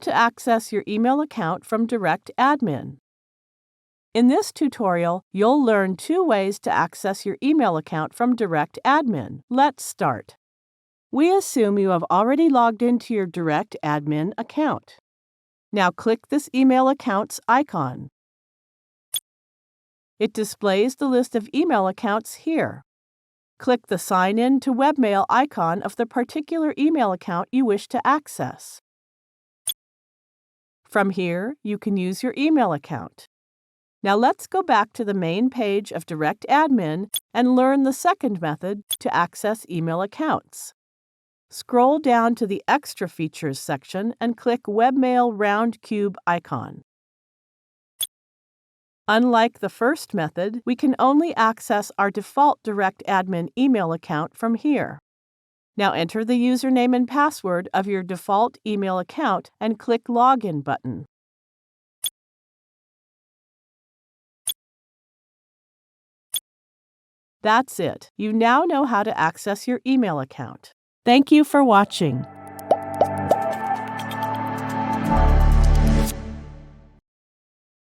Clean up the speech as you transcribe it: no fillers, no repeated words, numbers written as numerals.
to access your email account from DirectAdmin. In this tutorial, you'll learn 2 ways to access your email account from DirectAdmin. Let's start. We assume you have already logged into your DirectAdmin account. Now click this email account's icon. It displays the list of email accounts here. Click the Sign In to Webmail icon of the particular email account you wish to access. From here, you can use your email account. Now let's go back to the main page of DirectAdmin and learn the second method to access email accounts. Scroll down to the Extra Features section and click Webmail Round Cube icon. Unlike the first method, we can only access our default DirectAdmin email account from here. Now enter the username and password of your default email account and click Login button. That's it. You now know how to access your email account. Thank you for watching.